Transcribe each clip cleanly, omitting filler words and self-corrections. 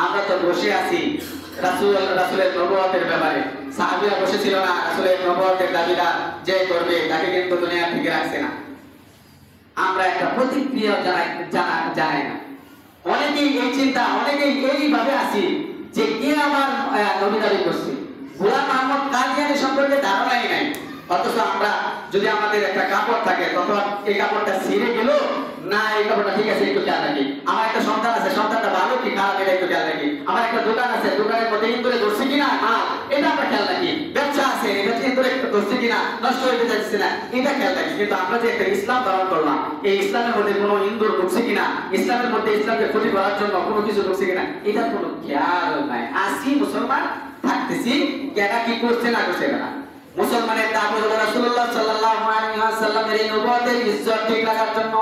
আমরা তো বসে আছি রাসূলের নবুয়তের ব্যাপারে। সাহাবীরা বসেছিল না, রাসূলের নবুয়তের দাবিটা যে করবে তাকে কিন্তু দুনিয়া থেকে রাখছে না। আমরা একটা প্রতিক্রিয়া জানাই না। অনেকেই এই চিন্তা, অনেকেই এইভাবে আছি যে কে আমার নবী দাবি করছে। গোলাম আহমদ কাদিয়ানী সম্পর্কে ধারণাই নাই, অথচ আমরা যদি আমাদের একটা কাপড় থাকে তখন এই কাপড়টা ছিঁড়ে গেল না, এই কাপড়টা ঠিক আছে একটু খেয়াল রাখি। আমার একটা সন্তান আছে, সন্তানটা ভালো কি খারাপ এটা একটু খেয়াল রাখি। আমার একটা দোকান আছে, দোকানের মধ্যে ইন্দুরে ধরছে কিনা মাল এটা আমরা খেয়াল রাখি। ব্যবসা আছে, ব্যবসা ইন্দুরে ধরছে কিনা, নষ্ট হয়ে যাচ্ছে না এটা খেয়াল রাখি। কিন্তু আমরা যে একটা ইসলাম ধারণ করলাম, এই ইসলামের মধ্যে কোনো ইন্দুর ঢুকছে কিনা, ইসলামের মধ্যে ইসলামকে ক্ষতি করার জন্য কোনো কিছু ঢুকছে কিনা এটা কোনো খেয়াল নাই। আসি মুসলমান থাকতেছি, কেনা কি করছে না করছে না। মুসলমানের দাবি হলো রাসূলুল্লাহ সাল্লাল্লাহু আলাইহি ওয়াসাল্লামের এই নবুয়তের ইজ্জত ঠিক রাখার জন্য।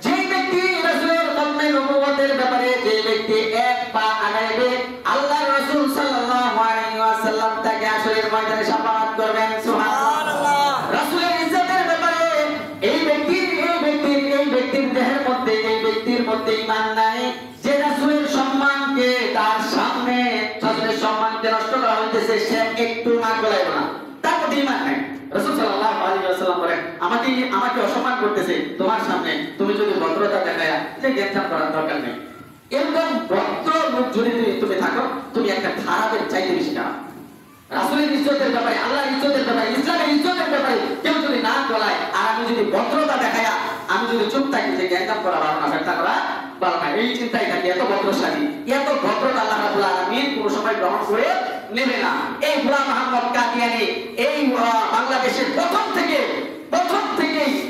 যে ব্যক্তি রাসূলের কদমে নবুয়তের ব্যাপারে যে ব্যক্তি এক পা আগাইবে, আল্লাহর রাসূল সাল্লাল্লাহু আলাইহি ওয়াসাল্লাম তাকে হাশরের ময়দানে শাফাআত করবেন। সুবহানাল্লাহ। রাসূলের ইজ্জতের ব্যাপারে এই ব্যক্তির দেহের মধ্যে, এই ব্যক্তির মধ্যে ঈমান নাই, যে রাসূলের সম্মানকে তার সামনে রাসূলের সম্মানকে নষ্ট করা হইতেছে, সে একটু নাক গলাইবে না, তার মধ্যে ঈমান নাই। রাসূল সাল্লাল্লাহু আলাইহি ওয়াসাল্লাম বলেন, আমাকে অসম্মান করতেছে তোমার সামনে, তুমি যদি ভদ্রতা দেখায়া যে জ্ঞান করার দরকার নেই। এরকম ভদ্র লোক যদি তুমি থাকো, তুমি একটা খারাপের চাইতে বেশি খারাপ। রাসূলের ইজ্জতের ব্যাপারে, আল্লাহর ইজ্জতের ব্যাপারে, ইসলামের ইজ্জতের ব্যাপারে কেউ যদি না গলায়, আর আমি যদি ভদ্রতা দেখায়া আমি যদি চুপ থাকি যে জ্ঞান করা ভালো না, ব্যর্থ করা ভালো না, এই চিন্তাই থাকি, এত ভদ্রশালী, এত ভদ্রতা আল্লাহ রাব্বুল আলামিন কোনো সময় গ্রহণ করে নেবে না। এই গোলাম আহমদ কাদিয়ানী এই বাংলাদেশের প্রথম থেকে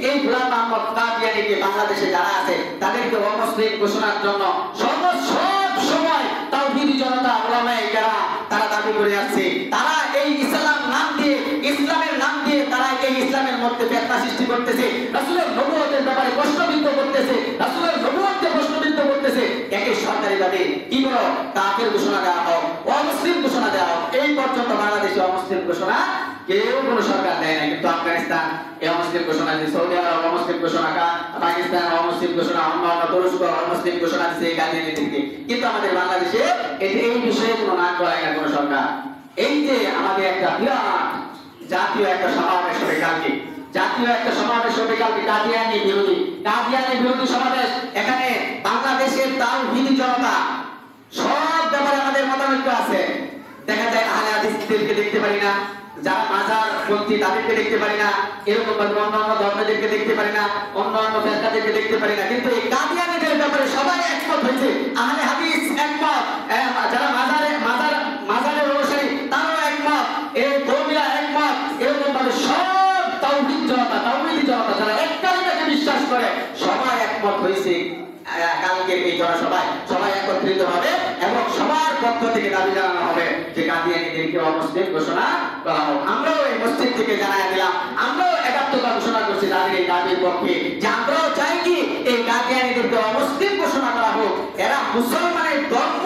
এই গোলাম আহমদ কাদিয়ানীকে বাংলাদেশে যারা আছে তাদেরকে অমুসলিম ঘোষণার জন্য সব সময় তাওহীদি জনতা উলামায়ে কেরাম তারা দাবি করে আসছে। তারা এই ইসলাম নাম দিয়ে, ইসলামের নাম দিয়ে তারা এই ইসলামের মধ্যে ফিতনা সৃষ্টি করতেছে, রাসূলের নবুয়তের ব্যাপারে প্রশ্নবিদ্ধ করতেছে, রাসূলের নবুয়তকে প্রশ্নবিদ্ধ করতেছে। একে সরকারিভাবে কি বড় কাফের ঘোষণা দেওয়া হোক, অমুসলিম ঘোষণা দেওয়া হোক, এই পর্যন্ত বাংলাদেশে অমুসলিম ঘোষণা কেউ কোনো সরকার দেয় না। কিন্তু আফগানিস্তান এই অমুসলিম ঘোষণা দিচ্ছে, সৌদি আরব অমুসলিম ঘোষণা, পাকিস্তান অমুসলিম ঘোষণা, অন্যান্য তুরস্ক অমুসলিম ঘোষণা দিচ্ছে এই কাদিয়ানীদেরকে। কিন্তু আমাদের বাংলাদেশে এই বিষয়ে কোনো নাক গলায় না কোনো সরকার। এই যে আমাদের একটা বিরাট জাতীয় একটা সমাবেশ হবে কালকে, কাদিয়ানী বিরোধী সমাবেশ। এখানে বাংলাদেশের তাওহীদি জনতা সব ব্যাপারে আমাদের মতানৈক্য আছে। দেখা যায় আহলে হাদিসদেরকে দেখতে পারি না, যারা মাজারপন্থী তাদেরকে দেখতে পারি না, এরকম অন্যান্য ধর্মদেরকে দেখতে পারি না, অন্যান্য ফেরকাদেরকে দেখতে পারি না। কিন্তু এই কাদিয়ানীদের ব্যাপারে সবাই একমত হয়েছে। আহলে হাদিস একমত, যারা মাজারের অনুসারী তারাও একমত, এই কওমিরা একমত। এরকম ভাবে সব তাওহীদি জনতা যারা এক কালিমাকে বিশ্বাস করে সবাই একমত হয়েছে। কালকে এই জনসভায় সবাই একত্রিত হবে এবং সবার পক্ষ থেকে দাবি জানানো হবে যে কাদিয়ানীদেরকে অমুসলিম ঘোষণা করা হোক। আমরাও এই মসজিদ থেকে জানাই দিলাম, আমরাও একাত্মতা ঘোষণা করছি তাদের এই দাবির পক্ষে, যে আমরাও চাই কি এই কাদিয়ানীদেরকে অমুসলিম ঘোষণা করা হোক। এরা মুসলমানের ধর্ম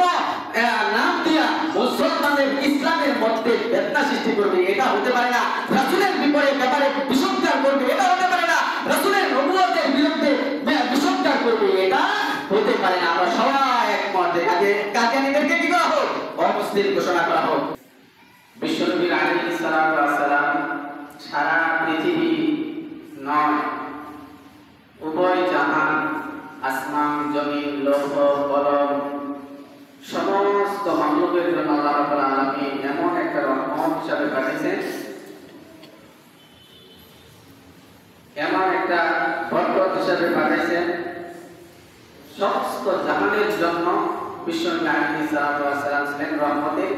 নাম দিয়া মুসলমানের ইসলামের মধ্যে ফিতনা সৃষ্টি করবে, এটা হতে পারে না। রাসূলের ব্যাপারে বিসংকার করবে, এটা হতে পারে না। রাসূলের নবুয়তের বিরুদ্ধে বিসংকার করবে, এটা হতে পারে না। আমরা সবাই একমত যে কাদিয়ানীদেরকে কি করা হোক, অমুসলিম ঘোষণা করা হোক। বিশ্বনবী আলাইহিস সালাতু ওয়াস সালাম সারা পৃথিবী নয়, উভয় জাহান, আসমান জমিন, লৌহ কলম, সমস্ত মাখলুকের জন্য আল্লাহ রাব্বুল আলামিন এমন একটা রহমত হিসাবে পাঠিয়েছেন, এমন একটা বরকত হিসাবে পাঠিয়েছেন সমস্ত জাহানের জন্য। বিশ্বনবী আলাইহিস সালাতু ওয়াস সালাম ছিলেন রহমতের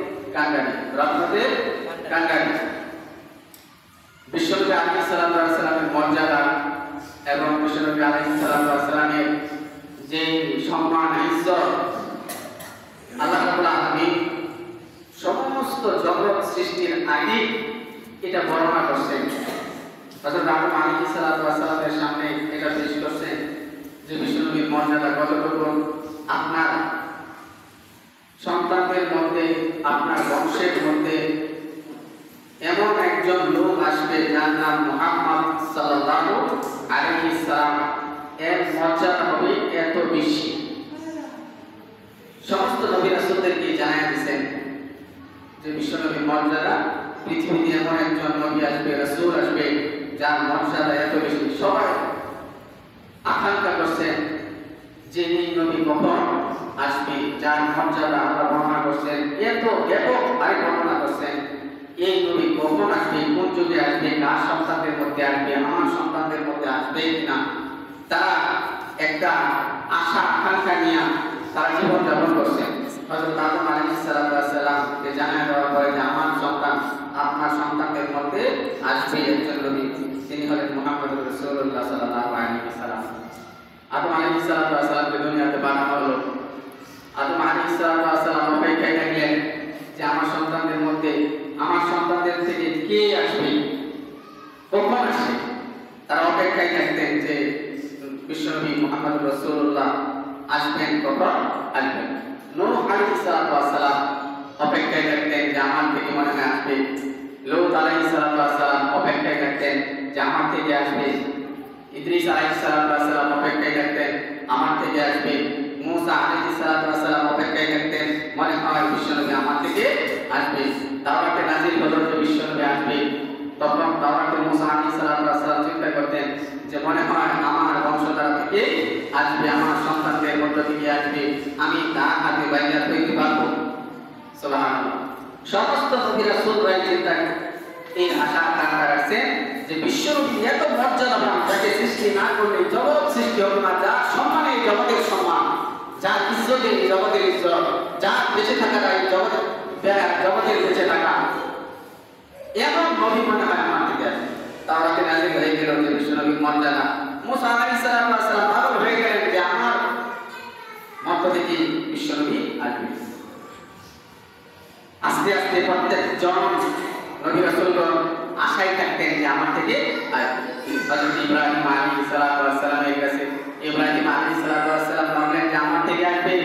কাঙ্গালি। বিশ্বনবী আলাইহিস সালাতু ওয়াস সালামের মর্যাদা এবং বিশ্বনবী আলাইহিস সালাতু ওয়াস সালামের যে সম্মান ইজ্জত আল্লাহ রাব্বুল আলামিন সমস্ত জগৎ সৃষ্টির আগে এটা বর্ণনা করছেন। হযরত আদম আলাইহিস সালাতু ওয়াস সালামের সামনে এটা পেশ করছেন যে বিশ্বনবীর মর্যাদা কতটুকু। আপনার সন্তানদের মধ্যে, আপনার বংশের মধ্যে এমন একজন লোক আসবে যার নাম মুহাম্মদ সাল্লাল্লাহু আলাইহি সাল্লাম, এর মর্যাদা হবে এত বেশি। সমস্ত নবী রাসূলদেরকে জানায় দিয়েছেন যে বিশ্বনবীর মর্যাদা, পৃথিবীতে এমন একজন নবী আসবে, রাসূল আসবে যার মর্যাদা এত বেশি। সবাই আকাঙ্ক্ষা করছেন যে এই নবী কখন আসবে, যার মর্যাদা আল্লাহ বর্ণনা করছেন, এত ব্যাপক ভাবে বর্ণনা করছেন। এই নবী কখন আসবে, কোন যুগে আসবে, কার সন্তানদের মধ্যে আসবে, আমার সন্তানদের মধ্যে আসবে কিনা, তারা একটা আশা আকাঙ্ক্ষা নিয়ে তারা জীবনযাপন করছেন। হযরত আদম আলাইহিস সালামকে জানায় দেওয়ার পরে যে আমার সন্তান, আপনার সন্তানদের মধ্যে আসবে একজন নবী, তিনি হলেন মুহাম্মদুর রাসূলুল্লাহ সাল্লাল্লাহু আলাইহি ওয়াসাল্লাম। আদম আলাইহিস সালামকে দুনিয়াতে পাঠানো হলো। আদম আলাইহিস সালাম অপেক্ষায় থাকলেন যে আমার সন্তানদের মধ্যে, আমার সন্তানদের থেকে কে আসবে, কখন আসবে। তারা অপেক্ষায় থাকতেন যে বিশ্বনবী মুহাম্মদুর রাসূলুল্লাহ আসবেন, কখন আসবেন। নূহ আলাইহিস সালাম অপেক্ষায় থাকতেন যে আমার থেকে মনে হয় আসবে। লূত আলাইহিস সালাম অপেক্ষায় থাকতেন যে আমার থেকে আসবে। ইদ্রিস আলাইহিস সালাম অপেক্ষায় থাকতেন আমার থেকে আসবে। মুসা আলাইহিস সালাম অপেক্ষায় থাকতেন মনে হয় বিশ্বনবী আমার থেকে আসবে। তাওরাতে নাযিল হলো যে বিশ্বনবী আসবে, তখন তাওরাতে মুসা আলাইহিস সালাম চিন্তা করতেন যে মনে হয় আমার বংশধারা থেকে আসবে, আমার সন্তানদের মধ্য থেকে আসবে, আমি তার হাতে বাইয়াত হইতে পারবো। সুবহানাল্লাহ। সমস্ত নবী রাসূলরা চিন্তা এই আশা আকাঙ্ক্ষা রাখছেন যে বিশ্বনবী এত মর্যাদাবান, যাকে সৃষ্টি না করলে জগৎ সৃষ্টি হবে না, যার সম্মানে জগতের সম্মান, যার ইজ্জতে জগতের ইজ্জত, যার বেঁচে থাকাটা জগতের বেঁচে থাকা, এমন নবী মনে হয় আমার থেকে আসবে। তাওরাতে নাযিল হয়ে গেল যে বিশ্বনবীর মর্যাদা। মুসা আলাইহিস সালাম পাগল হয়ে গেলেন যে আমার মধ্য থেকে বিশ্বনবী আসবে। আস্তে আস্তে প্রত্যেকজন নবী রাসূলগণ আশায় থাকতেন যে আমার থেকে আসবে। হযরত ইব্রাহিম আলাইহিস সালামের কাছে ইব্রাহিম আলাইহিস সালাম বললেন যে আমার থেকে আসবে।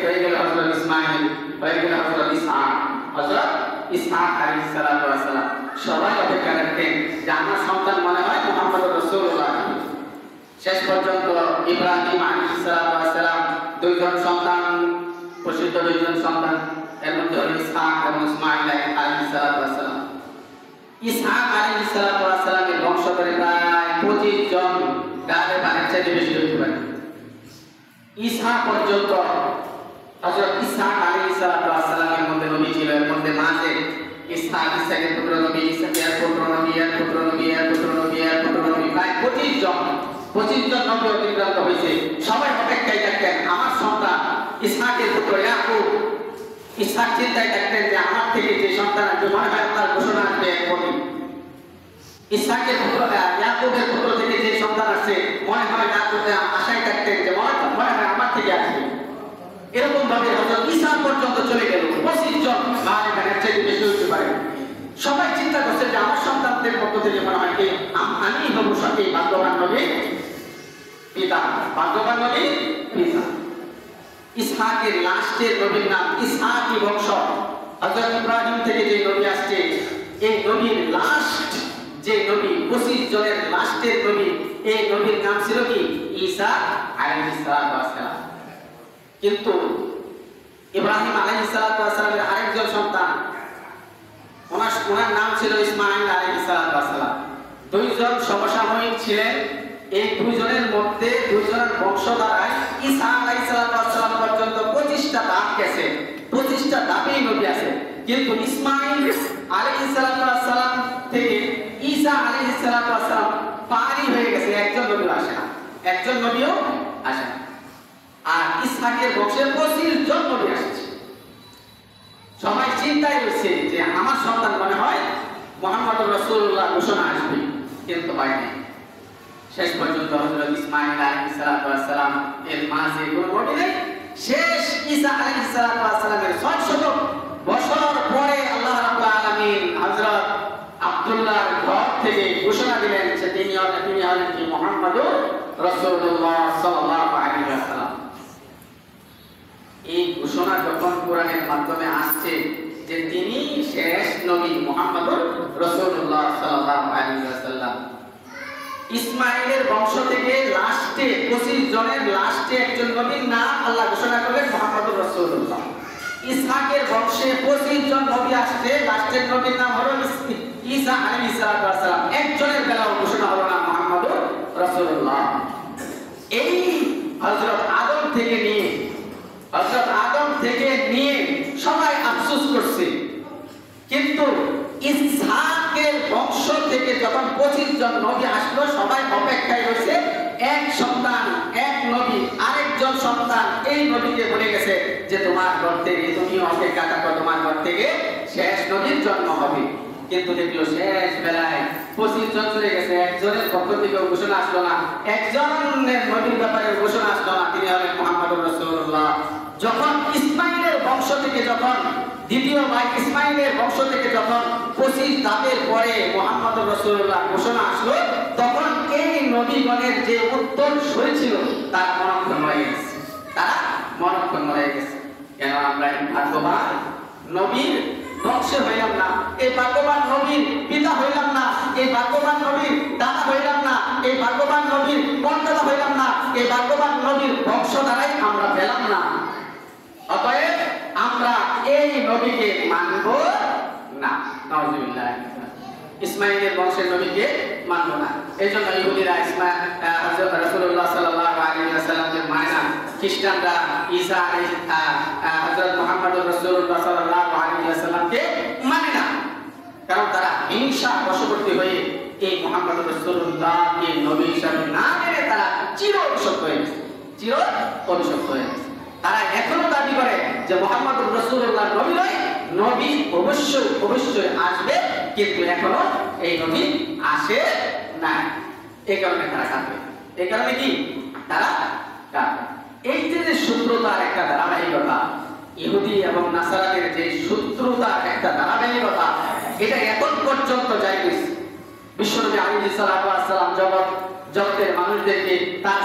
হয়ে গেল হযরত ইসমাঈল, হয়ে গেল হযরত ইসহাক, হযরত ইসহাক আলাইহিস সালাম। সবাই অপেক্ষা রাখতেন যে আমার সন্তান মনে হয় মুহাম্মদুর রাসূলুল্লাহ আসবে। শেষ পর্যন্ত ইব্রাহিম আলাইহিস সালাম দুইজন সন্তান, প্রসিদ্ধ দুইজন সন্তান, এর মধ্যে হলো ইসহাক এবং ইসমাঈল আলাইহিস সালাম। ইসহাক আলাইহিস সালামের বংশধরে প্রায় 25 জন, গালে বানের চাইতে বেশি হতে পারে। ইসহাক পর্যন্ত হযরত ইসহাক আলাইহিস সালামের মধ্যে নবী ছিল, এর মধ্যে মাঝে ইসহাকের পুত্র নবী, ইসহাকের পুত্র নবী, এর পুত্র নবী, এর পুত্র নবী, এর পুত্র নবী, প্রায় 25 জন নবী অতিক্রান্ত হয়েছে। সবাই অপেক্ষায় থাকতেন আমার সন্তান ইসহাকের পুত্র ইয়াকুব। ইসহাক চিন্তায় থাকতেন যে আমার থেকে যে সন্তান আসবে মনে হয় তার ঘোষণা আসবে এখনই। ইসহাকের পুত্র ইয়াকুবের পুত্র থেকে যে সন্তান আসছে মনে হয় আশায় থাকতেন যে মনে হয় আমার থেকে আসবে। এরকম ভাবে হযরত ঈসা পর্যন্ত চলে গেল। 25 জন গালে বানের চাইতে বেশি হতে পারে। সবাই চিন্তা করছে যে আমার সন্তানদের পক্ষ থেকে মনে হয় কি আমি হব সঠিক ভাগ্যবান নবী পিতা, ভাগ্যবান নবী পিতা। ইসহাকের লাস্টের নবীর নাম ইসহাকি বংশ। হযরত ইব্রাহিম থেকে যে নবী আসছে, এই নবীর লাস্ট যে নবী, 25 জনের লাস্টের নবী, এই নবীর নাম ছিল কি ঈসা আলাইহিস সালাম। কিন্তু ইব্রাহিম আলাইহিস সালামের আরেকজন সন্তান, ওনার নাম ছিল ইসমাঈল আলাইহিস সালাম। দুইজন সমসাময়িক ছিলেন। এই দুইজনের মধ্যে দুইজনের বংশধারায় ঈসা আলাইহিস সালাম পর্যন্ত 25টা ধাপ গেছে, 25টা ধাপেই নবী আছে। কিন্তু ইসমাঈল আলাইহিস সালাম থেকে ঈসা আলাইহিস সালাম পারি হয়ে গেছে, একজন নবীও আসে না, একজন নবীও আসে না। আর ইসহাকের বংশে 25 জন নবী আসছে। সবাই চিন্তায় রয়েছে যে আমার সন্তান মনে হয় মুহাম্মদুর রাসূলুল্লাহ ঘোষণা আসবে, কিন্তু হয় নাই। শেষ পর্যন্ত হযরত ইসমাঈল আলাইহিস সালাম এর মাঝে কোনো নবী নেই। শেষ ঈসা আলাইহিস সালামের 600 বছর পরে আল্লাহ রাব্বুল আলামিন হযরত আব্দুল্লাহর ঘর থেকে ঘোষণা দিলেন যে তিনি হলেন কি মুহাম্মদুর রাসূলুল্লাহ সাল্লাল্লাহু আলাইহি ওয়াসাল্লাম। এই ঘোষণা যখন কোরআনের মাধ্যমে আসছে যে তিনি শেষ নবী মুহাম্মদুর রাসূলুল্লাহ সাল্লাল্লাহু আলাইহি ওয়াসাল্লাম, ইসমাইলের বংশ থেকে লাস্টে 25 জনের লাস্টে একজন নবীর নাম আল্লাহ ঘোষণা করলেন মুহাম্মদুর রাসূলুল্লাহ। ইসহাকের বংশে 25 জন নবী আসছে, লাস্টের নবীর নাম হলো ঈসা আলাইহিস সালাম। একজনের বেলাও ঘোষণা হলো না মুহাম্মদুর রাসূলুল্লাহ। এই হযরত আদম থেকে নিয়ে সবাই আফসোস করছে, কিন্তু ইসহাকের বংশ থেকে যখন 25 জন নবী আসলো সবাই অপেক্ষায় রয়েছে। এক সন্তান, এক নবী, আরেকজন সন্তান এই নবীকে বলে গেছে যে তোমার ঘর থেকে, তুমি অপেক্ষা থাকো, তোমার ঘর থেকে শেষ নবীর জন্ম হবে। কিন্তু দেখলো শেষ বেলায় 25 জন চলে গেছে, একজনের পক্ষ থেকে ঘোষণা আসলো না, একজনের নবীর ব্যাপারে ঘোষণা আসলো না, তিনি হলেন মুহাম্মদুর রাসূলুল্লাহ। যখন ইসমাইলের বংশ থেকে যখন দ্বিতীয় ভাই ইসমাইলের বংশ থেকে যখন 25 দাতের পরে মুহাম্মদুর রাসূলুল্লাহ ঘোষণা আসলো, তখন এই নবীগণের যে উত্তর হয়েছিল তারা মনক্ষুণ্ণ হয়ে গেছে। কেন আমরা এই ভাগ্যবান নবীর বংশে হইলাম না, এই ভাগ্যবান নবীর পিতা হইলাম না, এই ভাগ্যবান নবীর দাদা হইলাম না, এই ভাগ্যবান নবীর পরদাদা হইলাম না, এই ভাগ্যবান নবীর বংশ দ্বারাই আমরা পেলাম না। অতএব আমরা এই নবীকে মানব না। নাউজুবিল্লাহ। ইসমাইলের বংশের নবীকে মানব না। এইজন্য ইহুদিরা হযরত রাসূলুল্লাহ সাল্লাল্লাহু আলাইহি ওয়াসাল্লামকে মানে না, খ্রিস্টানরা ঈসা হযরত মুহাম্মদুর রাসূলুল্লাহ সাল্লাল্লাহু আলাইহি ওয়াসাল্লামকে মানে না, কারণ তারা হিংসা বশবর্তী হয়ে এই মুহাম্মদুর রাসূলুল্লাহকে নবী হিসেবে না মেনে তারা চির অভিশপ্ত হয়ে গেছে। তারা এখনো দাবি করে যে মুহাম্মদুর রাসূলুল্লাহ নবী নয়, নবী অবশ্যই আসবে, কিন্তু এখনো এই নবী আসে না। এই কারণে তারা কাঁদবে। এই কারণে কি তারা কাঁদবে? এই যে শত্রুতার একটা ধারাবাহিকতা, ইহুদি এবং নাসারাদের যে শত্রুতার একটা ধারাবাহিকতা, এটা এখন পর্যন্ত জায়েজ। বিশ্বনবী আলাইহিস সালাতু ওয়াস সালাম জগতের মানুষদেরকে, তার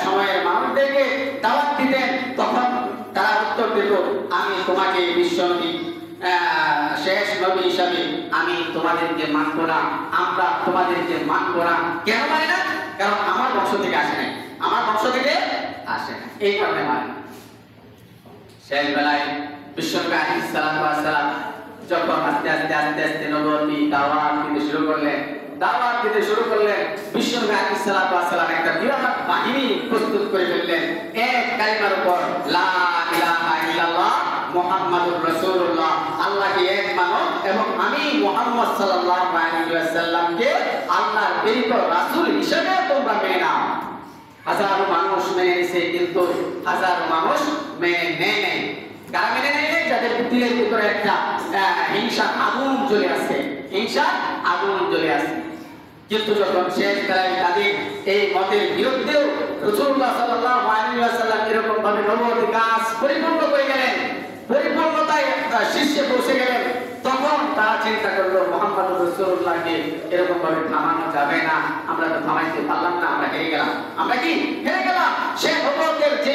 সময়ের মানুষদেরকে দাওয়াত দিতেন, তখন তারা উত্তর দিত, আমি তোমাকে বিশ্বনবী শেষ নবী হিসাবে আমি তোমাদেরকে মানব না, আমরা তোমাদেরকে মানব না। কেন মানে না? কারণ আমার বংশ থেকে আসে নাই, এই কারণে মানে। শেষ বেলায় বিশ্বনবী আলাইহিস সালাতু ওয়াস সালাম যখন আস্তে আস্তে নবুয়তি দাওয়াত দিতে শুরু করলেন, বিশ্বনবী আলাইহিস সালাতু ওয়াস সালাম একটা বিরাট বাহিনী প্রস্তুত করে ফেললেন এক কালিমার উপর, লা ইলাহা ইল্লাল্লাহ মুহাম্মাদুর রাসূলুল্লাহ, আল্লাহকে এক মানো এবং আমি মুহাম্মদ সাল্লাল্লাহু আলাইহি ওয়াসাল্লামকে আল্লাহর প্রেরিত রাসূল হিসেবে তোমরা মেনে নাও। হাজারো মানুষ মেনে নিয়েছে, কিন্তু হাজারো মানুষ মেনে নেয় নাই। কারা মেনে নেয় নাই? যাদের দিলের ভিতরে একটা হিংসার আগুন জ্বলে আছে। কিন্তু যখন শেষ বেলায় তাদের এই মতের বিরুদ্ধেও রাসূলুল্লাহ সাল্লাল্লাহু আলাইহি ওয়াসাল্লাম এরকম ভাবে নবুয়তি কাজ পরিপূর্ণ করে গেলেন, পরিপূর্ণতায় শীর্ষে পৌঁছে গেলেন, তখন তারা চিন্তা করলো মুহাম্মদুর রাসূলুল্লাহকে এরকম ভাবে থামানো যাবে না। আমরা তো থামাইতে পারলাম না, আমরা হেরে গেলাম। সে নবুয়তের যে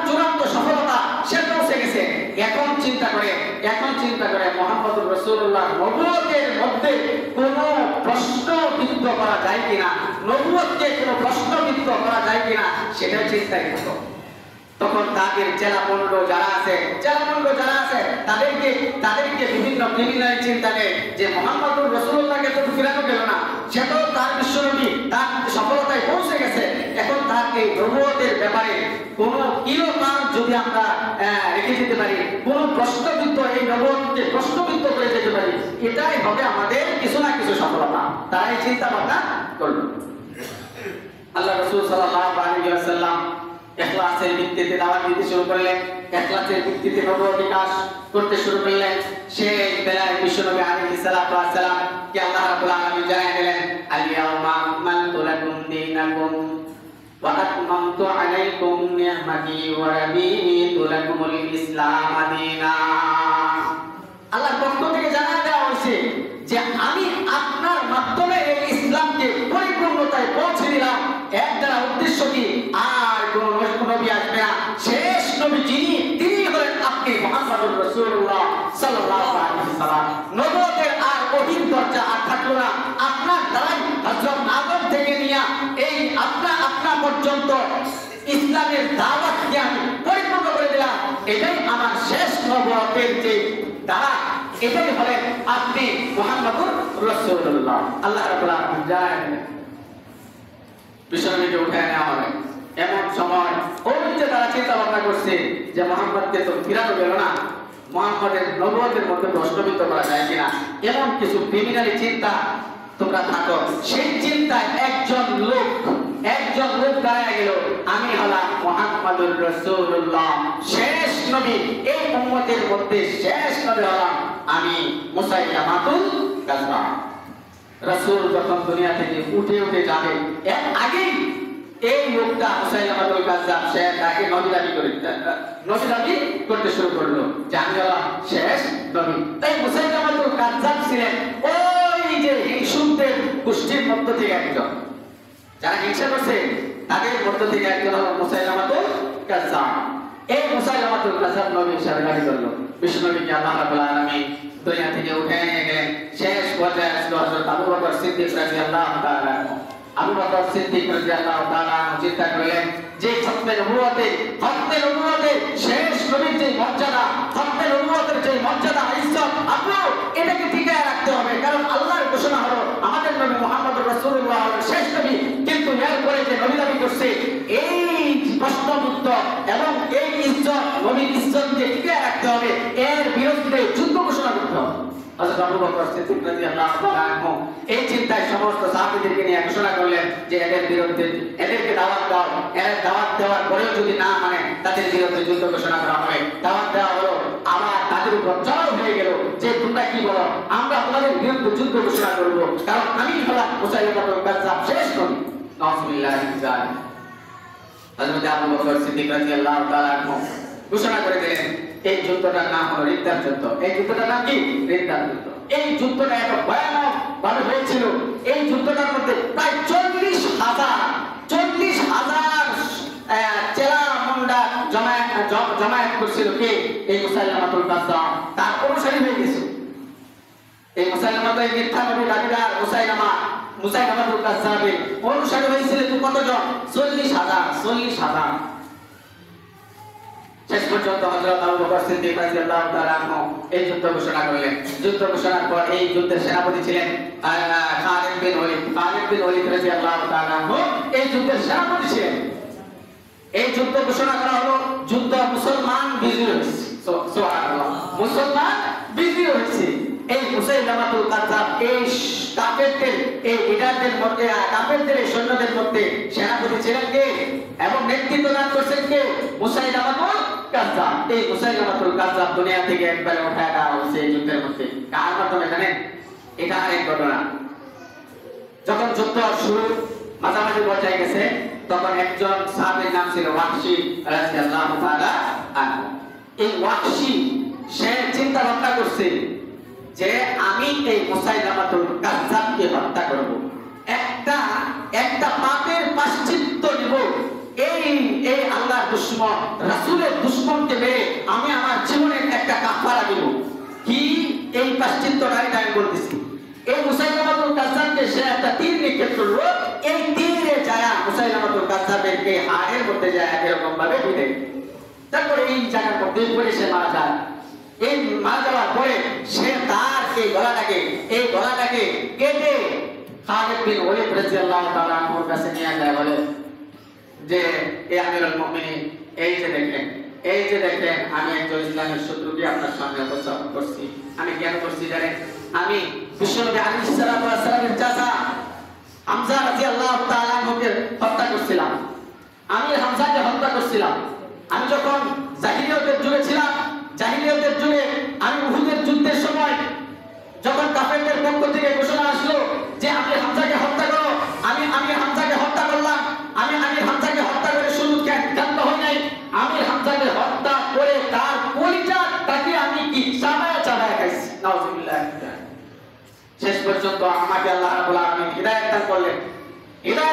চূড়ান্ত সফলতা সে পৌঁছে গেছে। এখন চিন্তা করে মুহাম্মদুর রাসূলুল্লাহ নবুয়তের মধ্যে কোনো প্রশ্নবিদ্ধ করা যায় কিনা, নবুয়তকে কোনো প্রশ্নবিদ্ধ করা যায় কিনা, সেটাই চিন্তায় থাকো। তখন তাদের জেলাপণ্ড যারা আছে তাদেরকে বিভিন্ন ক্রিমিনাল চিন্তা নেই যে মুহাম্মদুর রাসূলুল্লাহকে তো ফিরানো গেল না, সে তো তার বিশ্বনবী, তার সফলতায় পৌঁছে গেছে। এখন তার এই নবুয়তের ব্যাপারে কোনো কিলোকাল যদি আমরা রেখে দিতে পারি, কোনো প্রশ্নবিদ্ধ এই নবুয়তকে প্রশ্নবিদ্ধ করে যেতে পারি, এটাই হবে আমাদের কিছু না কিছু সফলতা। তারা এই চিন্তা ভাবনা করলো। আল্লাহ রাসূল সাল্লাল্লাহু আলাইহি ওয়াসাল্লাম ইখলাসের ভিত্তিতে দাওয়াত দিতে শুরু করলেন, ইখলাসের ভিত্তিতে নবুয়তি কাজ করতে শুরু করলেন। সেই বেলায় বিশ্বনবী আলাইহিস সালাতু ওয়াস সালাম কে আল্লাহ রাব্বুল আলামিন জানিয়ে দিলেন, আল-ইয়াউমা আকমালতু লাকুম দীনাকুম ওয়া আতমামতু আলাইকুম নি'মাতি ওয়া রাদিতু লাকুমুল ইসলাম দীনা। আল্লাহর পক্ষ থেকে জানিয়ে দেওয়া হয়েছে যে আমি আপনার মাধ্যমে এই ইসলামকে পরিপূর্ণতায় পৌঁছে দিলাম। এর দ্বারা উদ্দেশ্য কি? আর কোন নবী আসবে না, শেষ নবী তিনি হলেন আপনি মুহাম্মদুর রাসূলুল্লাহ সাল্লাল্লাহু আলাইহি ওয়াসাল্লাম। নবুয়তের আর ওহির দরজা আর থাকলো না। আপনার দ্বারাই হযরত আদম থেকে নিয়ে এই আপনা পর্যন্ত ইসলামের দাওয়াতকে আমি পরিপূর্ণ করে দিলাম। এটাই আমার শেষ নবুয়তের যে দ্বারা, এটাই হলেন আপনি মুহাম্মদুর রাসূলুল্লাহ। আল্লাহ রাব্বুল আলামিন জানেন বিশ্বনবীকে উঠায় নেওয়া হবে এমন সময় ওই যে তারা চিন্তা ভাবনা করছে যে মুহাম্মদকে তো ফিরানো গেল না, মুহাম্মদের নবুয়তের মধ্যে প্রশ্নবিদ্ধ করা যায় কিনা, এমন কিছু ক্রিমিনালি চিন্তা তোমরা থাকো। সেই চিন্তায় একজন লোক দাঁড়ায় গেল, আমি হলাম মুহাম্মদুর রাসূলুল্লাহ, শেষ নবী, এই উম্মতের মধ্যে শেষ নবী হলাম আমি মুসাইলামাতুল কাযযাব। রাসূল যখন দুনিয়া থেকে উঠে যাবে, এর আগেই এই লোকটা মুসাইলামাতুল কাযযাব সে তাকে নবী দাবি করতে শুরু করলো যে আমি হলাম শেষ নবী। তাই মুসাইলামাতুল কাযযাব ছিলেন ওই যে হিংসুকদের গোষ্ঠীর মধ্য থেকে একজন, যারা হিংসা করছে তাদের মধ্য থেকে একজন হলো মুসাইলামাতুল কাযযাব। এই মুসাইলামাতুল কাযযাব নবী হিসেবে দাবি করলো। বিশ্বনবীকে আল্লাহ রাব্বুল আলামিন দুনিয়া থেকে উঠে নিয়ে গেলেন। শেষ পর্যায়ে আসলো হযরত আবু বকর সিদ্দিক রাদিয়াল্লাহু তাআলা। আবু বকর সিদ্দিক রাদিয়াল্লাহু তাআলা চিন্তা করলেন যে খতমে নবুয়তের শেষ নবীর যে মর্যাদা, খতমে নবুয়তের যে মর্যাদা ইজ্জত আপনি এটাকে টিকায় রাখতে হবে। কারণ আল্লাহর ঘোষণা হলো আমাদের নবী মুহাম্মদুর রাসূলুল্লাহ হলেন শেষ নবী, কিন্তু এরপরে যে নবী দাবি করছে এই প্রশ্নবিদ্ধ এবং এই ইজ্জত, নবীর ইজ্জতকে টিকায় রাখতে হবে, এর বিরুদ্ধে যুদ্ধ ঘোষণা করতে হবে। হযরত আবু বকর সিদ্দিক রাদিয়াল্লাহু তাআলা এই চিন্তায় সমস্ত সাহাবীদেরকে নিয়ে ঘোষণা করলেন যে এদের বিরুদ্ধে, এদেরকে দাওয়াত দাও, এর দাওয়াত দেওয়ার পরেও যদি না মানে তাদের বিরুদ্ধে যুদ্ধ ঘোষণা করা হবে। দাওয়াত দেওয়া হলো, আবার তাদের উপর চড়াও হয়ে গেল যে তোমরা কি বলো, আমরা তোমাদের বিরুদ্ধে যুদ্ধ ঘোষণা করব, কারণ আমি হলাম মুসাইলামাতুল কাযযাব শেষ নবী। নাউযুবিল্লাহি মিন যালিক। হযরত আবু বকর সিদ্দিক রাদিয়াল্লাহু তাআলা ঘোষণা করে দিলেন এই যুদ্ধটার নাম হলো রিদ্দার যুদ্ধ। এই যুদ্ধটার নাম কি? রিদ্দার যুদ্ধ। এই যুদ্ধটা এত ভয়ানক ভাবে হয়েছিল, এই যুদ্ধটার মধ্যে প্রায় 40,000 চেলা মুন্ডা জমায়েত করছিল কে? এই মুসাইলামাতুল কাযযাব। তার অনুসারী হয়ে গেছে এই মুসাইলামা, তো এই মিথ্যা নবী দাবিদার মুসাইলামাতুল কাযযাবের অনুসারী হয়েছিল কতজন? 40,000। শেষ পর্যন্ত হযরত আবু বকর সিদ্দিক রাদিয়াল্লাহু তাআলা এই যুদ্ধ ঘোষণা করলেন। যুদ্ধ ঘোষণার পর এই যুদ্ধের সেনাপতি ছিলেন খালিদ বিন ওলীদ রাদিয়াল্লাহু তাআলা এই যুদ্ধের সেনাপতি ছিলেন। এই যুদ্ধ ঘোষণা করা হলো, যুদ্ধ মুসলমান বিজয়ী হয়েছে। সুবহানাল্লাহ, মুসলমান বিজয়ী হয়েছে। এই মুসাইলামাতুল কাযযাব এই কাফেরদের, এই লিডারদের মধ্যে, কাফেরদের এই সৈন্যদের মধ্যে সেনাপতি ছিলেন কে এবং নেতৃত্ব দান করছেন কে? মুসাইলামাতুল কাযযাব। এই মুসাইলামাতুল কাযযাব দুনিয়া থেকে একবারে উঠায় দেওয়া হয়েছে এই যুদ্ধের মধ্যে। কার মাধ্যমে জানেন? এটা আরেক ঘটনা। যখন যুদ্ধ শুরু মাঝামাঝি পর্যায়ে গেছে, তখন একজন সাহাবীর নাম ছিল ওয়াহশী রাদিয়াল্লাহু তাআলা আনহু। এই ওয়াহশী সে চিন্তা ভাবনা করছে যে আমি এই মুসাইলামাতুল কাযযাবকে হত্যা করব, একটা পাপের প্রায়শ্চিত্ত নিব। এই আল্লাহর দুশমন, রাসূলের দুশমনকে মেরে আমি আমার জীবনের একটা কাফারা দিব। কি এই প্রায়শ্চিত্তকারীটা আমি বলতেছি। এই মুসাইলামাতুল কাযযাবকে সে একটা তীর নিক্ষেপ করলো, এই তীরে যায় মুসাইলামাতুল কাযযাবের হাড়ের মধ্যে যায় এরকম ভাবে ঢুকে, তারপরে এই জায়গার মধ্যে পড়ে সে মারা যায়। এই মারা যাওয়ার পরে সে তার এই গলাটাকে কেটে খালিদ বিন ওলীদ রাদিয়াল্লাহু তাআলা আনহুর কাছে নিয়ে যায়, বলে যে এই আমিরুল মুমিনিন, এই যে দেখেন আমি একজন ইসলামের শত্রুকে আপনার সামনে উপস্থাপন করছি। আমি কেন করছি জানেন? আমি বিশ্বনবী আলাইহিস সালাতু ওয়াস সালামের চাচা হামজা রাদিয়াল্লাহু তাআলা আনহুকে হত্যা করছিলাম। আমি হামজাকে হত্যা করছিলাম। আমি যখন জাহিলিয়তের যুগে ছিলাম, জাহিলিয়তের যুগে আমি উহুদের যুদ্ধের সময় যখন কাফেরদের পক্ষ থেকে ঘোষণা আসলো যে আপনি হামজাকে হত্যা করো, আমি হামজাকে হত্যা করলাম। আমি হামজাকে হত্যা করে শুধু ক্ষান্ত হই নাই, আমি হামজাকে হত্যা করে তার কলিজাটাকে আমি কি চাবায়া খাইছি। নাউযুবিল্লাহ। শেষ পর্যন্ত আমাকে আল্লাহ রাব্বুল আলামিন হিদায়াত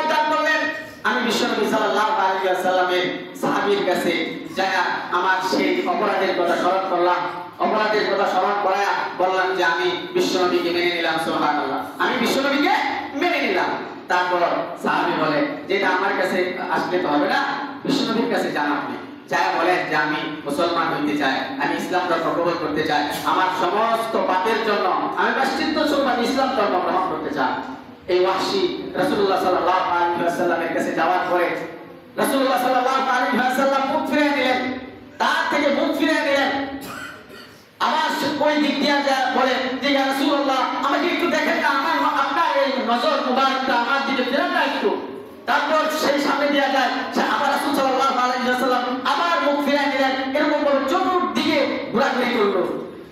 দান করলেন। আমি বিশ্বনবী সাল্লাল্লাহু আলাইহি ওয়াসাল্লামের সাহাবীর কাছে যায়া আমার সেই অপরাধের কথা স্মরণ করলাম। অপরাধের কথা স্মরণ করায়া বললাম যে আমি বিশ্ব বিশ্বনবীকে মেনে নিলাম, সুবহানাল্লাহ, আমি বিশ্বনবীকে মেনে নিলাম। তারপর সাহাবী বলে যে এটা আমার কাছে আসলে তো হবে না, বিশ্বনবীর কাছে যান আপনি, যারা বলেন যে আমি মুসলমান হইতে চাই, আমি ইসলাম ধর্ম গ্রহণ করতে চাই, আমার সমস্ত পাপের জন্য আমি প্রায়শ্চিত্ত স্বরূপ আমি ইসলাম ধর্ম গ্রহণ করতে চাই। এই ওয়াহশী রাসূলুল্লাহ সাল্লাল্লাহু আলাইহি ওয়াসাল্লামের কাছে যাওয়ার পরে রাসূলুল্লাহ সাল্লাল্লাহু আলাইহি ওয়াসাল্লাম মুখ ফিরিয়ে নিলেন, তার থেকে মুখ ফিরিয়ে নিলেন। আমার ওই দিক দিয়ে যা বলে যে ইয়া রাসূলুল্লাহ আমাকে একটু দেখেন না, আমার আপনার এই নজর মুবারকটা আমার দিকে ফেরান না একটু। তারপর সেই সামনে দিয়ে যায়, সে আবার রাসূল সাল্লাল্লাহু আলাইহি ওয়াসাল্লাম আবার মুখ ফিরিয়ে নিলেন, এরকম করে চতুর্দিকে ঘোরাঘুরি করলো।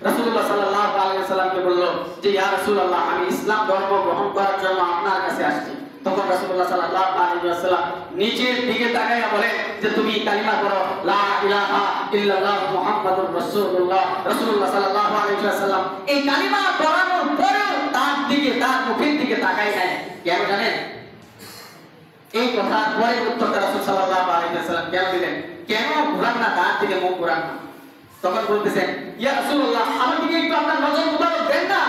রাসূলুল্লাহ সাল্লাল্লাহু আলাইহি ওয়াসাল্লামকে বলল যে ইয়া রাসূলুল্লাহ আমি ইসলাম ধর্ম গ্রহণ করার জন্য আপনার কাছে আসছি। তখন রাসূলুল্লাহ সাল্লাল্লাহু আলাইহি ওয়াসাল্লাম নিচের দিকে তাকাইয়া বলে যে তুমি কালিমা পড়ো লা ইলাহা ইল্লাল্লাহ মুহাম্মাদুর রাসূলুল্লাহ। রাসূলুল্লাহ সাল্লাল্লাহু আলাইহি ওয়াসাল্লাম এই কালিমা পড়ানোর পরেও তার দিকে, তার মুখের দিকে তাকায় নাই। কেন জানেন? এই কথার পরে উত্তরটা রাসূল সাল্লাল্লাহু আলাইহি ওয়াসাল্লাম কেন দিলেন? কেন ঘুরান না তার দিকে মুখ ঘুরান না? তখন বলতেছেন ইয়া রাসূলুল্লাহ আমার দিকে একটু আপনার নজর মুবারক দেন না।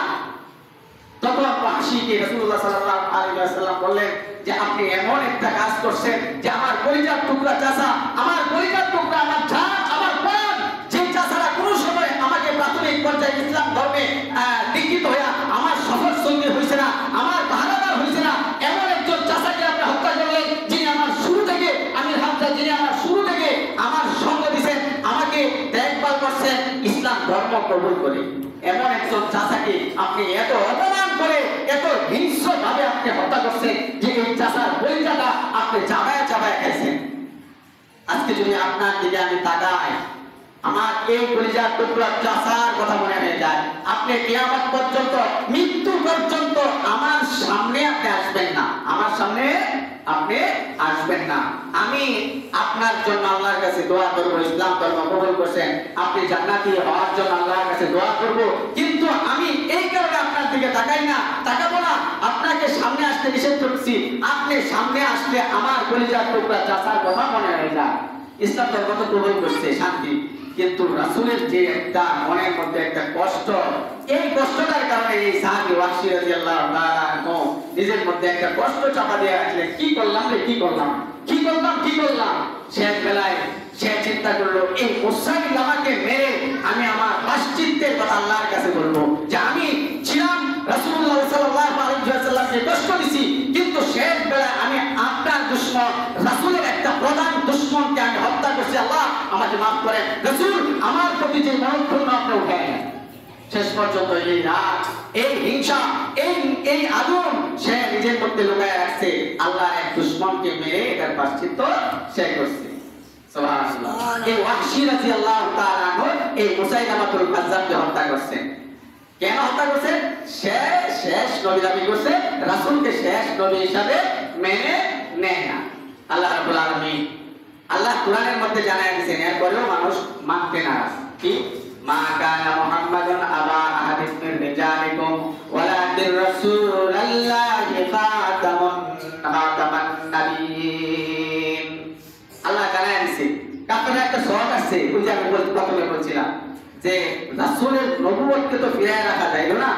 তখন ওয়াহশীকে রাসূলুল্লাহ সাল্লাল্লাহু আলাইহি ওয়াসাল্লাম বললেন যে আপনি এমন একটা কাজ করছেন যে আমার কলিজার টুকরা চাচা, আমার কলিজার টুকরা, আমার জান, আমার প্রাণ, যে চাচারা কোনো সময় আমাকে প্রাথমিক পর্যায়ে ইসলাম ধর্মে দীক্ষিত হইয়া আমার সফর সঙ্গী হইছে না, আমার পাহারাদার হইছে না, এমন একজন চাচাকে আপনি হত্যা করলেন যিনি আমার শুরু থেকে, আমি হামজা, যিনি আমার শুরু থেকে আমার সঙ্গ দিয়েছেন, আমাকে দেখভাল করছেন ইসলাম ধর্ম কবুল করে। এমন একজন চাচাকে আপনি এত অপমান করে, এত হিংস্রভাবে আপনি হত্যা করছেন যে এই চাচার কলিজাটা আপনি চাবায়া চাবায়া খাইছেন। আজকে যদি আপনার দিকে আমি তাকাই, আমার এই কলিজার টুকরা চাচার কথা মনে হয়ে যায়। আপনি কিয়ামত পর্যন্ত, মৃত্যু পর্যন্ত আমার সামনে আপনি আসবেন না, আমার সামনে আপনি আসবেন না। আমি আপনার জন্য আল্লাহর কাছে দোয়া করব, ইসলাম ধর্ম কবুল করছেন, আপনি জান্নাতি হওয়ার জন্য আল্লাহর কাছে দোয়া করব। কিন্তু আমি এই কারণে আপনার দিকে তাকাই না, তাকাবো না, আপনাকে সামনে আসতে নিষেধ করছি। আপনি সামনে আসলে আমার কলিজার টুকরা চাচার কথা মনে হয়ে যায়। ইসলাম ধর্ম তো কবুল করছে, শান্তি, কিন্তু রাসূলের যে একটা মনের মধ্যে একটা কষ্ট, এই কষ্টটার কারণে এই সাহাবী ওয়াহশী রাদিয়াল্লাহু তাআলা আনহু নিজের মধ্যে একটা কষ্ট চাপা দিয়ে রাখলেন। কি করলাম রে, কি করলাম, কি করলাম, কি করলাম। শেষ বেলায় সে চিন্তা করলো এই মুসাইলামাকে মেরে আমি আমার প্রায়শ্চিত্তের কথা আল্লাহর কাছে বলবো যে আমি ছিলাম রাসূলুল্লাহ সাল্লাল্লাহু আলাইহি ওয়াসাল্লামকে কষ্ট দিছি, কিন্তু শেষ বেলায় আমি আপনার দুশমন, রাসূলের একটা প্রধান দুশমনকে আমি হত্যা করছি, আল্লাহ আমাকে মাফ করেন। রাসূল আমার প্রতি যে মনোক্ষুণ্ণ আপনি উঠেন। শেষ পর্যন্ত এই রাগ, এই হিংসা, এই আগুন সে নিজের মধ্যে লুকায় রাখছে, আল্লাহ এক দুশমনকে মেরে এটার প্রায়শ্চিত্ত সে করছে। সুবহানাল্লাহ। এই ওয়াহশী রাদিয়াল্লাহু তাআলা আনহু এই মুসাইলামাতুল কাজ্জাবকে হত্যা করছেন। কেন হত্যা করছে? সে শেষ নবী দাবি করছে, রাসূলকে শেষ নবী হিসাবে মেনে নেয় না। আল্লাহ রাব্বুল আলামিন, আল্লাহ কোরআনের মধ্যে জানায় দিয়েছেন, এরপরেও মানুষ মানতে নারাজ। কি? মা কানা মুহাম্মাদুন আবা আহাদিস মিন রিজালিকুম ওয়ালাকিন রাসূলুল্লাহি খাতামান নাবিয়্যিন। আল্লাহ জানায় দিয়েছে, কাফেররা একটা শর্ত আছে, ওই যে আমি প্রথমে বলছিলাম যে রাসূলের নবুয়তকে তো ফিরিয়ে রাখা যাইল না।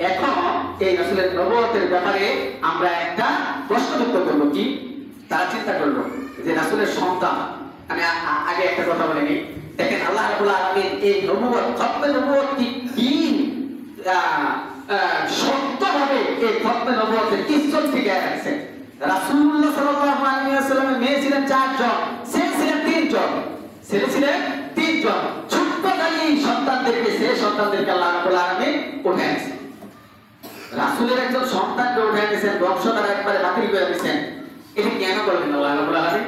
এখন এই রাসূলের নবুয়তের ব্যাপারে আমরা একটা প্রশ্ন উত্তর করব। কি? তারা চিন্তা করলো যে রাসূলের সন্তান, আমি আগে একটা কথা বলে নিই। দেখেন আল্লাহ রাব্বুল আলামিন এই নবুয়ত, খতমে নবুয়ত কি সত্যভাবে এই খতমে নবুয়তের কিচ্ছুন থেকে রাখছেন। রাসূলুল্লাহ সাল্লাল্লাহু আলাইহি ওয়াসাল্লামের মেয়ে ছিলেন 4 জন, ছেলে ছিলেন 3 জন, ছেলে ছিলেন 3 জন। ছোট্টকালী সন্তানদেরকে, সে সন্তানদেরকে আল্লাহ রাব্বুল আলামিন উঠায় দিয়েছেন। রাসূলের একজন সন্তানকে উঠায় দিয়েছেন, বংশধারা একবারে বাতিল করে দিয়েছেন। এটা কেন করলেন আল্লাহ রাব্বুল আলামিন?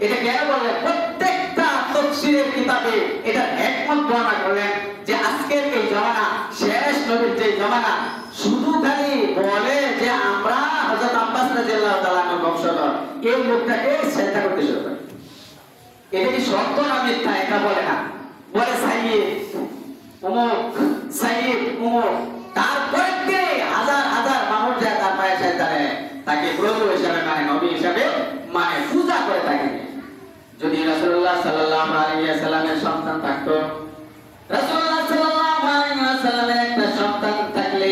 এটা কেন করলেন? প্রত্যেকটা তাফসীরের কিতাবে এটা একমত বর্ণনা করলেন যে আজকের এই জামানা, শেষ নবীর যে জামানা, শুধু খালি বলে যে আমরা হযরত আব্বাস রাদিয়াল্লাহু তাআলা এর বংশধর, এই লোকটাকে শ্রদ্ধা করতে শুরু করে। এটা কি সত্য না মিথ্যা এটা বলে না, বলে সাইয়্যিদ অমুক, সাইয়্যিদ অমুক। তারপরে কে হাজার হাজার মানুষ যায় তার পায়ে সাজদা দেয়, তাকে প্রভু হিসাবে মানে, নবী হিসাবে মানে, পূজা করে থাকে। যদি রাসূলুল্লাহ সাল্লাল্লাহু আলাইহি ওয়াসাল্লামের সন্তান থাকতো, রাসূলুল্লাহ সাল্লাল্লাহু আলাইহি ওয়াসাল্লামের একটা সন্তান থাকলে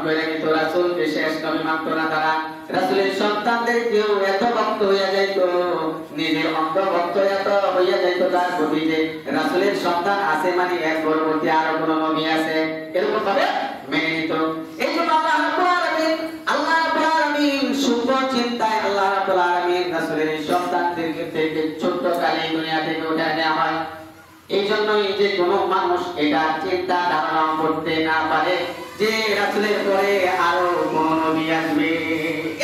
করে নিত, রাসূলকে শেষ নবী মানত না তারা। রাসূলের সন্তানদের কেউ এত ভক্ত হইয়া যাইত, নিজের অন্তর্ভুক্ত এত হইয়া যাইত তার প্রতি যে রাসূলের সন্তান আছে মানে এর পরবর্তী আরো কোন নবী আছে, এরকম ভাবে মেনে নিত। এই জন্য আল্লাহ রাব্বুল আলামিন শুভ চিন্তায় আল্লাহ রাব্বুল আলামিন রাসূলের সন্তানদেরকে থেকে ছোট্ট কালে দুনিয়া থেকে উঠায় নেওয়া হয়। এই জন্যই যে কোনো মানুষ এটা চিন্তা ধারণা করতে না পারে যে রাসূলের পরে আরো কোন নবী আসবে।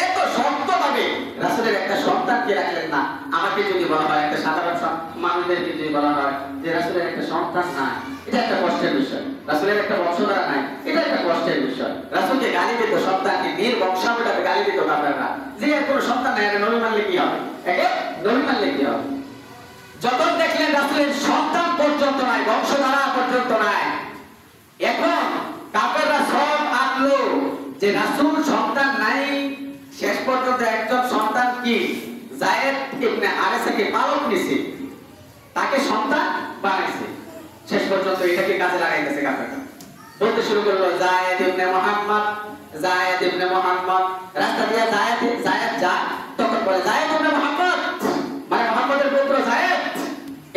এত শক্তভাবে রাসূলের একটা সন্তানকে রাখলেন না। আমাকে যদি বলা হয়, একটা সাধারণ মানুষদেরকে যদি বলা হয় যে রাসূলের একটা সন্তান নাই, এটা একটা কষ্টের বিষয়। রাসূলের একটা বংশধারা নাই, এটা একটা কষ্টের বিষয়। রাসূলকে গালি দিত, সন্তানকে নির্বংশাবলীতে গালি দিত কাফেররা, যে এর কোনো সন্তান নাই, এটা নবী মানলে কি হবে, একে নবী মানলে কি হবে। যখন দেখলেন রাসূলের সন্তান পর্যন্ত নাই, বংশধারা পর্যন্ত নাই, এখন কাফেররা সব আঁকলো যে রাসূল সন্তান নাই। শেষ পর্যন্ত একজন সন্তান কি যায়েদ ইবনে হারেসাকে পালক নিছে, তাকে সন্তান বানাইছে। শেষ পর্যন্ত এটাকে কাজে লাগাইতেছে কাফেররা, বলতে শুরু করলো যায়েদ ইবনে মুহাম্মদ, যায়েদ ইবনে মুহাম্মদ। রাস্তা দিয়ে যায়েদ যায়, তখন বলে যায়েদ ইবনে মুহাম্মদ, মানে মুহাম্মদের পুত্র যায়েদ।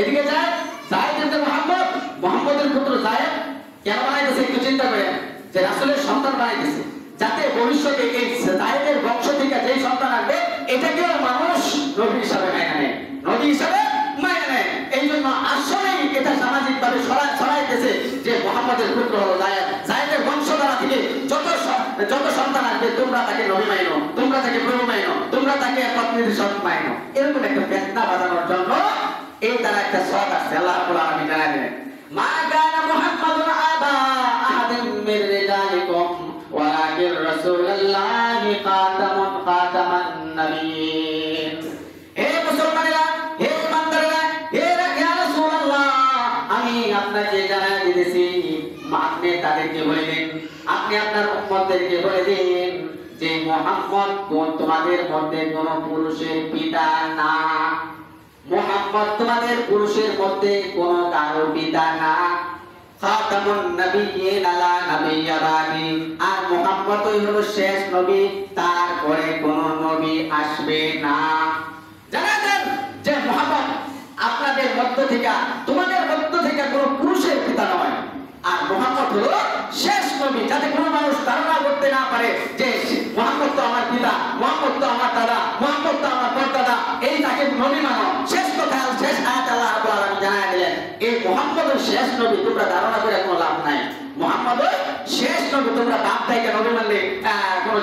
এদিকে যায় যায়েদ ইবনে মুহাম্মদ, মুহাম্মদের পুত্র যায়েদ। কেন বানাইতেছে একটু চিন্তা করেন, যে রাসূলের সন্তান বানাইতেছে যাতে ভবিষ্যতে এই যায়েদের বংশ থেকে যে সন্তান আসবে এটাকেও মানুষ নবী হিসাবে মেনে নেয়, নবী হিসাবে মেনে নেয়। এই জন্য আসলেই এটা সামাজিকভাবে ছড়াইতেছে যে মুহাম্মদের পুত্র হলো যায়েদ, যায়েদের বংশধারা থেকে যত সন্তান আসবে তোমরা তাকে নবী মাইনো, তোমরা তাকে প্রভু মাইনো, তোমরা তাকে পথনির্দেশক মাইনো। এরকম একটা ফেতনা বাজানোর জন্য এই তারা একটা শখ আছে। আল্লাহ রাব্বুল আলামিন জানায় দিলেন, মা কানা মুহাম্মাদুন আবা আহাদিন মির রিজালিকুম ওয়ালাকিন রাসূলুল্লাহি খাতামান নবিয়্যিন। হে মুসলমানেরা, হে ইমানদারেরা, হে ইয়া রাসূলুল্লাহ, আমি আপনাকে জানাই দিতেছি, আপনি তাদেরকে বলে দিন, আপনি আপনার উম্মতদেরকে বলে দিন যে মুহাম্মদ তোমাদের মধ্যে কোন পুরুষের পিতা না। মুহাম্মদ তোমাদের পুরুষের মধ্যে কোন কারো পিতা না। খাতামুন নবিয়্যিন আলা নাবিয়্যা বাদি, আর মুহাম্মদই হলো শেষ নবী, তারপরে কোন নবী আসবে না। জানেন যে মুহাম্মদ আপনাদের মধ্য থেকে, তোমাদের মধ্য থেকে কোন পুরুষের পিতা নয়, আর মুহাম্মদ হলো শেষ নবী, যাতে কোনো মানুষ ধারণা করতে না পারে যে মুহাম্মদ তো আমার পিতা, মুহাম্মদ তো আমার দাদা, মুহাম্মদ তো আমার পরদাদা, এই তাকে নবী মানো। শেষ কথা, শেষ আয়াত আল্লাহ রাব্বুল আলামিন জানায় দিলেন, এই মুহাম্মদের শেষ নবী, তোমরা ধারণা করে কোনো লাভ নাই। মুহাম্মদের শেষ নবী, তোমরা বাপ দাইকে নবী মানলে কোনো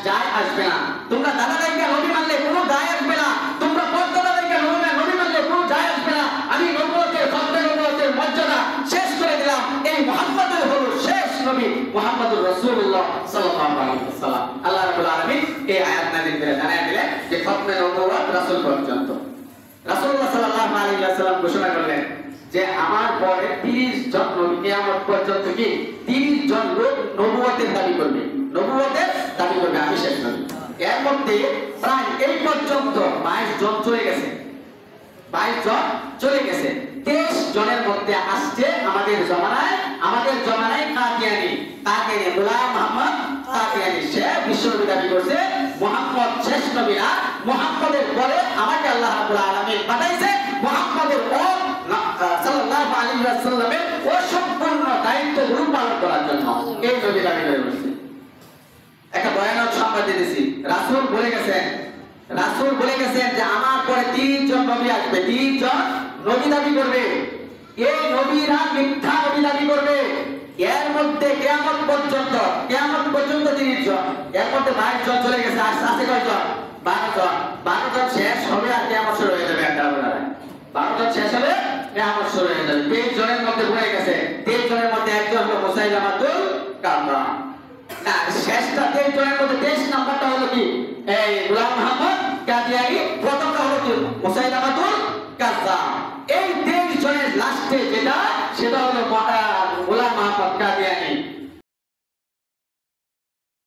যায় আসবে না, তোমরা দাদা দাইকে নবী মানলে কোনো যায় আসবে না, তোমরা পরদাদা দাইকে নবী মানলে কোনো যায় আসবে না। আমি নবুয়তের নবুয়তের মর্যাদা শেষ করে দিলাম, এই মুহাম্মদের হলো শেষ নবী, মুহাম্মদুর রাসূলুল্লাহ সাল্লাল্লাহু আলাইহি ওয়াসাল্লাম। আল্লাহ রাব্বুল আলামিন এই আয়াত নাযিল করে জানায় দিলেন যে খতমে নবুয়ত রাসূল পর্যন্ত। রাসূলুল্লাহ সাল্লাল্লাহু আলাইহি ওয়াসাল্লাম ঘোষণা করলেন যে আমার পরে 30 জন নবী কিয়ামত পর্যন্ত কি 30 জন লোক নবুয়তের দাবি করবে, নবুয়তের দাবি করবে আমি শেষ নবী। এর মধ্যে প্রায় এই পর্যন্ত 22 জন চলে গেছে, 22 জন চলে গেছে। 23 জনের মধ্যে আসছে আমাদের জমানায় কাদিয়ানী গোলাম মুহাম্মদ কাদিয়ানী। সে বিশ্বনবী দাবি করছে মুহাম্মদ শেষ নবী না, মুহাম্মদের পরে আমাকে আল্লাহ রাব্বুল আলামিন পাঠাইছে মুহাম্মদের সাল্লাল্লাহু আলাইহি ওয়াসাল্লামের সম্পূর্ণ দায়িত্বগুলো পালন করার জন্য। এই নবী দাবি করে বলছে। একটা ভয়ানক সংবাদ দিতেছি, রাসূল বলে গেছেন যে আমার পরে 30 জন নবী আসবে, 30 জন নবী দাবি করবে। এই নবীরা মিথ্যা নবী দাবি করবে। এর মধ্যে কিয়ামত পর্যন্ত 30 জন, এর মধ্যে 22 জন চলে গেছে, আছে কয়জন? 12 জন। 12 জন শেষ হবে আর কিয়ামত শুরু হয়ে যাবে। একটা বেলায় 12 জন শেষ হবে, কিয়ামত শুরু হয়ে যাবে। 23 জনের মধ্যে হয়ে গেছে, 23 জনের মধ্যে একজন হলো মুসাইলামাতুল কাযযাব। না, শেষটা 23 জনের মধ্যে 23 নাম্বারটা হলো কি এই গোলাম মুহাম্মদ কাদিয়ানী, প্রথমটা হলো কি মুসাইলামাতুল কাযযাব। এই 23 জনের লাস্টে যেটা, সেটা হলো